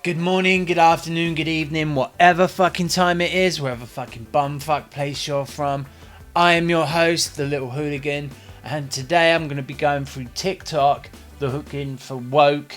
Good morning, good afternoon, good evening, whatever fucking time it is, wherever fucking bumfuck place you're from. I am your host, the Lil Hooligan, and today I'm going to be going through TikTok looking for woke,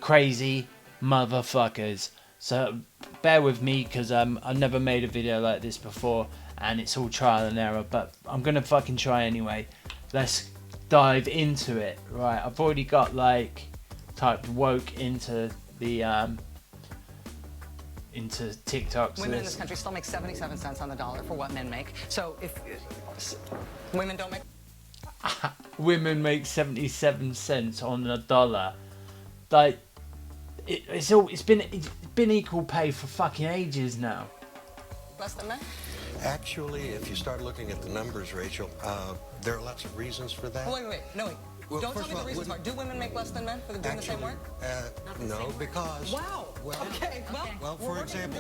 crazy motherfuckers. So bear with me because I've never made a video like this before and it's all trial and error, but I'm going to fucking try anyway. Let's dive into it. Right, I've already got typed woke into the into TikTok. So women in this country still make 77 cents on the dollar for what men make. So if women don't make women make 77 cents on the dollar, like it's been equal pay for fucking ages now. less than men? Actually, if you start looking at the numbers, Rachel, there are lots of reasons for that. Wait. Well, Don't tell first me of the all, reasons are. Do women make less than men for doing the same work? No, because... Wow. Well, okay. Well, for example,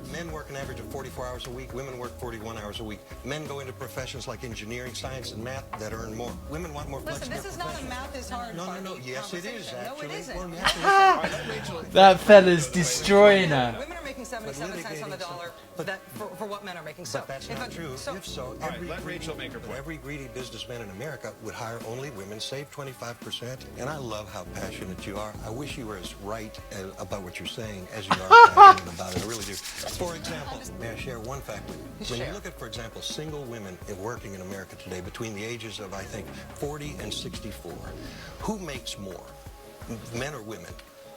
men work an average of 44 hours a week. Women work 41 hours a week. Men go into professions like engineering, science, and math that earn more. Women want more flexible. Listen, this is not a math is hard. No. Yes, it is, actually. No, it isn't. Well, yes, That fella's destroying her. Women are making 77 cents on the dollar for what men are making. But that's not true. If so, let Rachel make her point. Every greedy businessman in America would hire only women, save 25%. And I love how passionate you are. I wish you were as right about what you're saying as you are passionate about it. I really do. For example, may I share one fact with you? When you look at, for example, single women working in America today between the ages of, I think, 40 and 64, who makes more, men or women,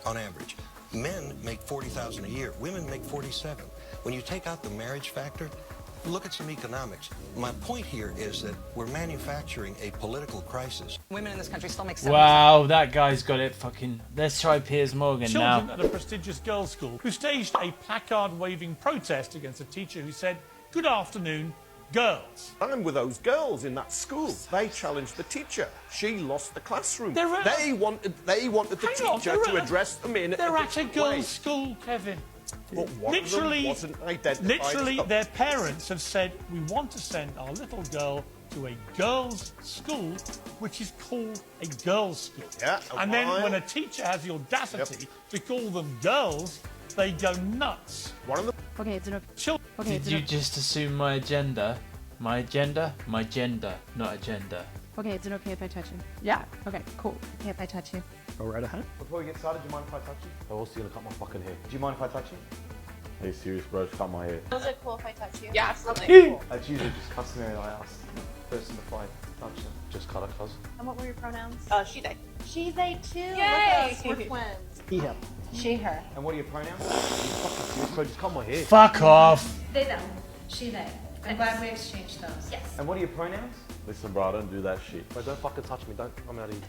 on average? Men make $40,000 a year. Women make 47. When you take out the marriage factor, look at some economics. My point here is that we're manufacturing a political crisis. Women in this country still make 70 Wow, that guy's got it fucking... Let's try Piers Morgan Children now. at a prestigious girls' school who staged a placard-waving protest against a teacher who said, "Good afternoon, girls." I'm with those girls in that school. They challenged the teacher. She lost the classroom. They wanted the teacher to address them in. They're at a different girls' way. school, Kevin. But one of them wasn't identified as Their parents have said, "We want to send our little girl to a girls' school, which is called a girls' school." Yeah, and then when a teacher has the audacity to call them girls, they go nuts. One of them. Okay, it's enough. Did you just assume my agenda? My agenda? My gender, not agenda. Okay, is it okay if I touch you? Yeah. Okay, cool. Okay if I touch you. Go right ahead. Before we get started, do you mind if I touch you? I'm also gonna cut my fucking hair. Do you mind if I touch you? Are you serious, bro? Just cut my hair. Was it cool if I touch you? Yeah, absolutely. Cool. That's usually just customary. I ask the person before I touch them. Just cut it, cuz. And what were your pronouns? She, they. She, they, too. Yay! Look at us, we're twins. He, him. She, her. And what are your pronouns? Are you fucking serious, bro? Just cut my hair. Fuck off! They, them. She, they. I'm glad we exchanged those. Yes. And what are your pronouns? Listen, bro, I don't do that shit. Bro, don't fucking touch me. Don't. I'm out of here.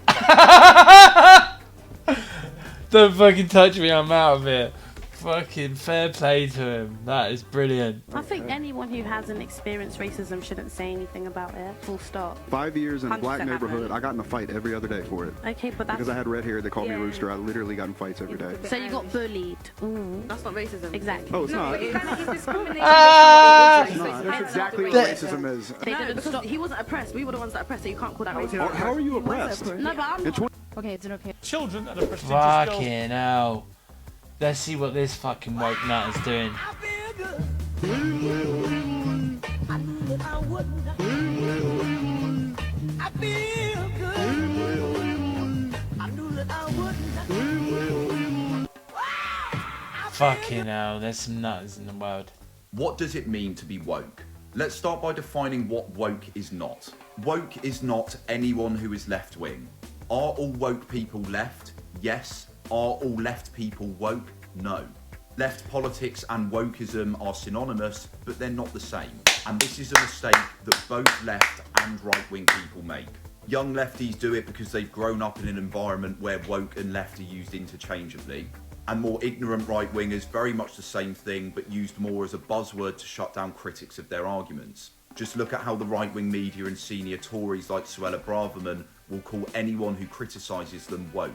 Don't fucking touch me, I'm out of it. Fucking fair play to him. That is brilliant. I think anyone who hasn't experienced racism shouldn't say anything about it. Full stop. 5 years in a black 100% neighborhood, happened. I got in a fight every other day for it. Okay, but that's... Because I had red hair, they called me Yeah. Rooster. I literally got in fights every day. So you got bullied. That's not racism. Exactly. Oh, it's not. But you kind of discriminate. It's not. That's exactly what That- racism is. They didn't stop. He wasn't oppressed. We were the ones that oppressed, so you can't call that racism. How are you oppressed? No, but I'm In not. 20 Okay, it's okay. Children at a prestigious girls' Fucking hell. Let's see what this fucking woke nut is doing. Fucking hell, there's some nuts in the world. What does it mean to be woke? Let's start by defining what woke is not. Woke is not anyone who is left-wing. Are all woke people left? Yes. Are all left people woke? No. Left politics and wokeism are synonymous, but they're not the same. And this is a mistake that both left and right-wing people make. Young lefties do it because they've grown up in an environment where woke and left are used interchangeably. And more ignorant right-wingers, very much the same thing, but used more as a buzzword to shut down critics of their arguments. Just look at how the right-wing media and senior Tories like Suella Braverman will call anyone who criticises them woke.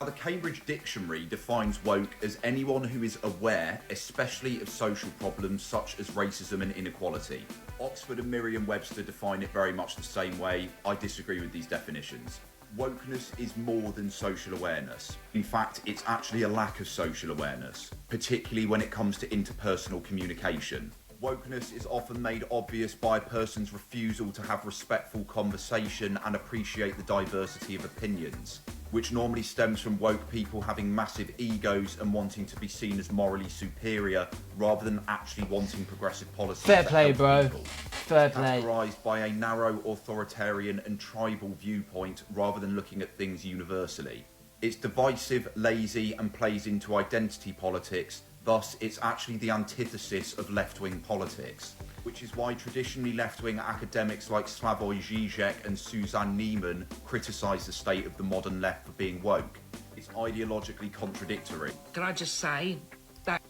The Cambridge Dictionary defines woke as anyone who is aware, especially of social problems such as racism and inequality. Oxford and Merriam-Webster define it very much the same way. I disagree with these definitions. Wokeness is more than social awareness. In fact, it's actually a lack of social awareness, particularly when it comes to interpersonal communication. Wokeness is often made obvious by a person's refusal to have respectful conversation and appreciate the diversity of opinions, which normally stems from woke people having massive egos and wanting to be seen as morally superior rather than actually wanting progressive policies. Fair play, bro. Fair play. Categorized by a narrow authoritarian and tribal viewpoint rather than looking at things universally. It's divisive, lazy, and plays into identity politics. Thus, it's actually the antithesis of left-wing politics, which is why traditionally left-wing academics like Slavoj Žižek and Suzanne Neiman criticise the state of the modern left for being woke. It's ideologically contradictory. Can I just say that...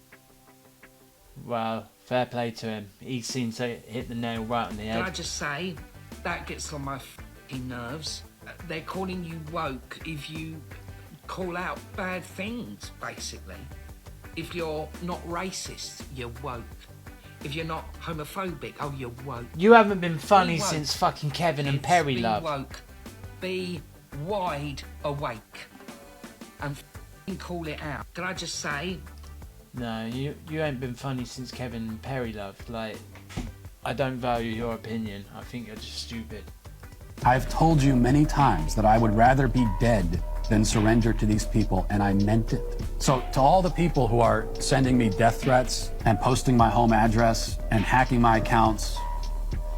Well, fair play to him. He seems to hit the nail right on the head. Can I just say that gets on my f***ing nerves. They're calling you woke if you call out bad things, basically. If you're not racist, you're woke. If you're not homophobic, oh, you're woke. You haven't been funny since fucking Kevin and Perry, love. Be woke. Be wide awake. And f***ing call it out. Can I just say? No, you ain't been funny since Kevin and Perry, love. Like, I don't value your opinion. I think you're just stupid. I've told you many times that I would rather be dead than surrender to these people, and I meant it. So to all the people who are sending me death threats and posting my home address and hacking my accounts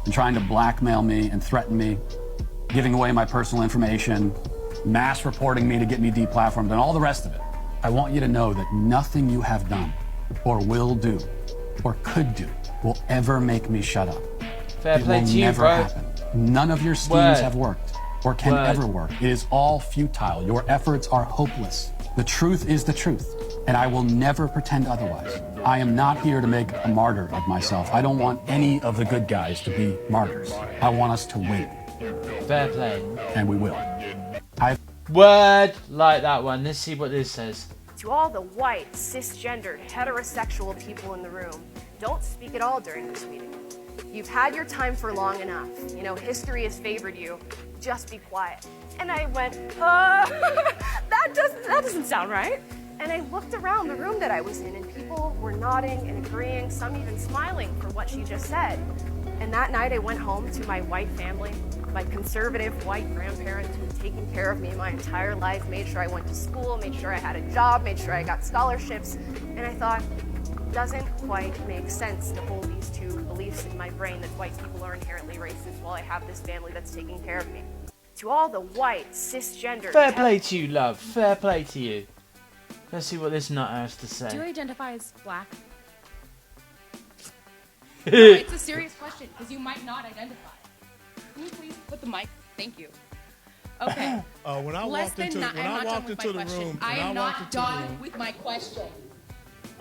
and trying to blackmail me and threaten me, giving away my personal information, mass reporting me to get me deplatformed, and all the rest of it, I want you to know that nothing you have done or will do or could do will ever make me shut up. Fair play to you, bro. Happen. None of your schemes have worked or can ever work. It is all futile. Your efforts are hopeless. The truth is the truth, and I will never pretend otherwise. I am not here to make a martyr of myself. I don't want any of the good guys to be martyrs. I want us to win. Fair play. And we will. Word like that one. Let's see what this says. To all the white, cisgendered, heterosexual people in the room, don't speak at all during this meeting. You've had your time for long enough. You know, history has favored you. Just be quiet. And I went, that doesn't sound right. And I looked around the room that I was in, and people were nodding and agreeing, some even smiling for what she just said. And that night I went home to my white family, my conservative white grandparents who had taken care of me my entire life, made sure I went to school, made sure I had a job, made sure I got scholarships. And I thought, doesn't quite make sense to hold these two beliefs in my brain that white people are inherently racist while I have this family that's taking care of me. To all the white, cisgender... Fair play to you, love. Fair play to you. Let's see what this nut has to say. Do you identify as black? No, it's a serious question, because you might not identify. Can you please put the mic? Thank you. Okay. When I walked into the room, I am not done with my question.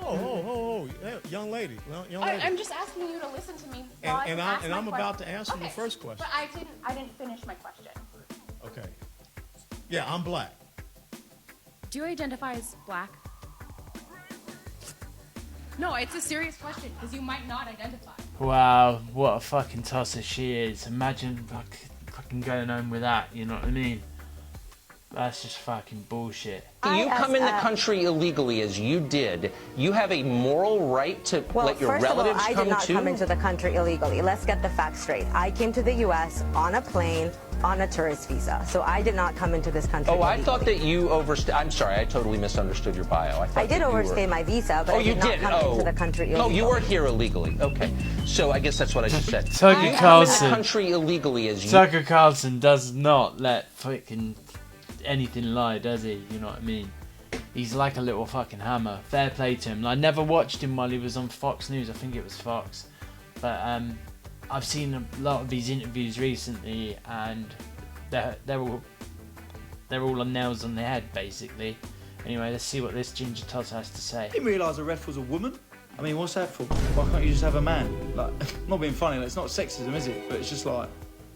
Oh, young lady. I'm just asking you to listen to me. And I'm about to answer your first question. But I didn't finish my question. Okay. Yeah, I'm black. Do you identify as black? No, it's a serious question, because you might not identify. Wow, what a fucking tosser she is. Imagine fucking going home with that, you know what I mean? That's just fucking bullshit. You come in the country illegally as you did. You have a moral right to let your relatives come too? Well, first of all, I did not come into the country illegally. Let's get the facts straight. I came to the U.S. on a plane on a tourist visa. So I did not come into this country illegally. I thought that you overstayed. I'm sorry, I totally misunderstood your bio. I did overstay my visa, but I did not come into the country illegally. No, you were here illegally. Okay. So I guess that's what I just said. Tucker Carlson. Country illegally as you. Tucker Carlson does not let fucking anything lie, does he? You know what I mean? He's like a little fucking hammer. Fair play to him. I never watched him while he was on Fox News. I think it was Fox. But I've seen a lot of his interviews recently, and they're all on nails on the head, basically. Anyway, let's see what this ginger toss has to say. I didn't realise a ref was a woman. I mean, what's that for? Why can't you just have a man? Like, not being funny, like, it's not sexism, is it? But it's just like,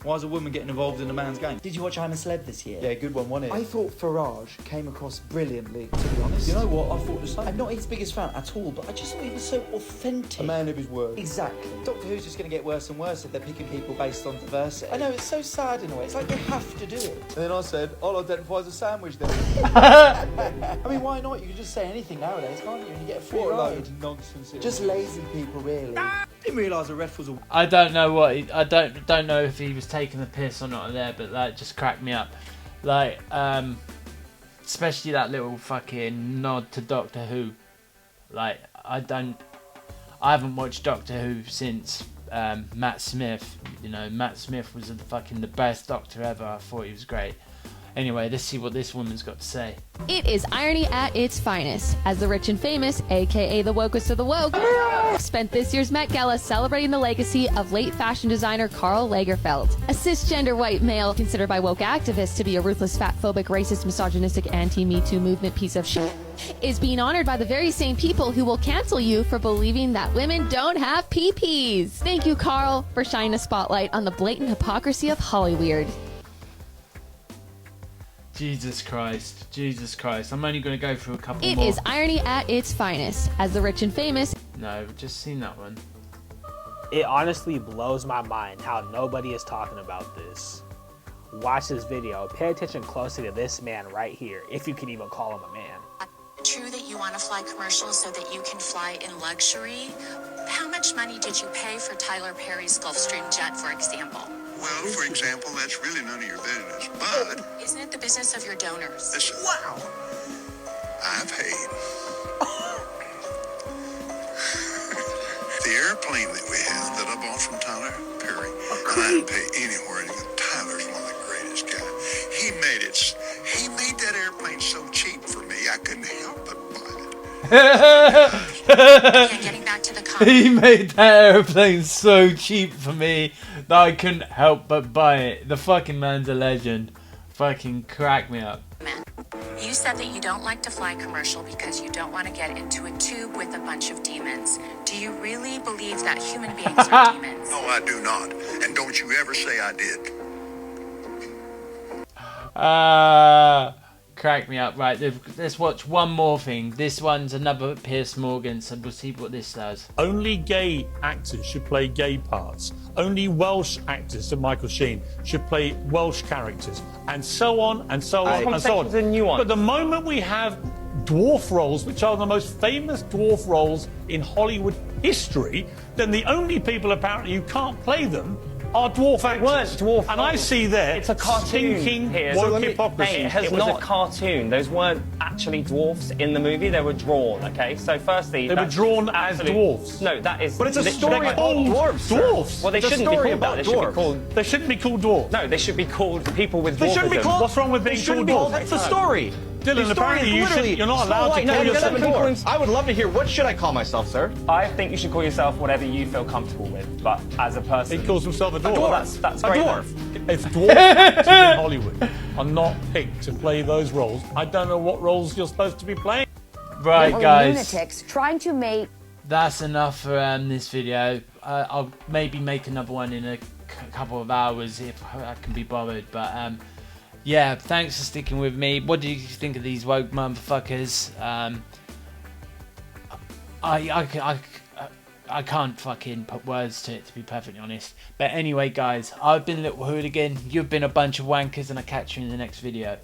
Why is a woman getting involved in a man's game? Did you watch I'm a Celeb this year? Yeah, good one, wasn't it? I thought Farage came across brilliantly, to be honest. You know what? I thought the same. I'm not his biggest fan at all, but I just thought he was so authentic. A man of his word. Exactly. Doctor Who's just going to get worse and worse if they're picking people based on diversity. I know, it's so sad in a way. It's like they have to do it. And then I said, I'll identify as a sandwich then. I mean, why not? You can just say anything nowadays, can't you? And you get a free What a ride. load of nonsense. Just lazy people, really. Didn't realise the ref was a... I don't know what I don't know if he was taking the piss or not there, but that just cracked me up. Like, especially that little fucking nod to Doctor Who. Like, I haven't watched Doctor Who since Matt Smith. You know, Matt Smith was the best Doctor ever. I thought he was great. Anyway, let's see what this woman's got to say. It is irony at its finest, as the rich and famous, aka the wokest of the woke, spent this year's Met Gala celebrating the legacy of late fashion designer Karl Lagerfeld. A cisgender white male considered by woke activists to be a ruthless, fatphobic, racist, misogynistic, anti-Me Too movement piece of shit is being honored by the very same people who will cancel you for believing that women don't have PPs. Thank you, Karl, for shining a spotlight on the blatant hypocrisy of Hollywood. Jesus Christ. Jesus Christ. I'm only going to go through a couple more. It is irony at its finest, as the rich and famous... No, we've just seen that one. It honestly blows my mind how nobody is talking about this. Watch this video. Pay attention closely to this man right here, if you can even call him a man. True that you want to fly commercials so that you can fly in luxury? How much money did you pay for Tyler Perry's Gulfstream jet, for example? Well, for example, that's really none of your business, but... Isn't it the business of your donors? Listen, wow! I paid. The airplane that we have that I bought from Tyler Perry, I didn't pay anywhere. Tyler's one of the greatest guys. He made that airplane so cheap for me, I couldn't help but buy it. Yeah, getting back to the He made that airplane so cheap for me that I couldn't help but buy it. The fucking man's a legend. Fucking crack me up. You said that you don't like to fly commercial because you don't want to get into a tube with a bunch of demons. Do you really believe that human beings are demons? No, I do not. And don't you ever say I did. Crack me up. Right, let's watch one more thing. This one's another Piers Morgan, so we'll see what this does. Only gay actors should play gay parts. Only Welsh actors, so Michael Sheen, should play Welsh characters. And so on, and so on, and so on. But the moment we have dwarf roles, which are the most famous dwarf roles in Hollywood history, then the only people apparently who can't play them are dwarf actors. Dwarf and I see there it's a cartoon stinking here. woke hypocrisy. Hey, it was a cartoon. Those weren't actually dwarfs in the movie. They were drawn, okay? So firstly... They were drawn as dwarfs. No, that is... But it's a story about dwarfs. Dwarfs. Well, they shouldn't be called that. They should be called... They shouldn't be called dwarfs. No, they should be called people with dwarfism. They shouldn't be called... What's wrong with being called dwarfs? That's the story. Dylan, apparently you're not allowed to call yourself a dwarf. I would love to hear, what should I call myself, sir? I think you should call yourself whatever you feel comfortable with, but as a person... He calls himself a dwarf. Well, that's great. A dwarf. If dwarf actors in Hollywood are not picked to play those roles, I don't know what roles you're supposed to be playing. Right, guys. Lunatics trying to make... That's enough for this video. I'll maybe make another one in a couple of hours if I can be bothered, but... yeah, thanks for sticking with me. What did you think of these woke motherfuckers? I can't fucking put words to it, to be perfectly honest. But anyway, guys, I've been Lil Hooligan. You've been a bunch of wankers, and I'll catch you in the next video.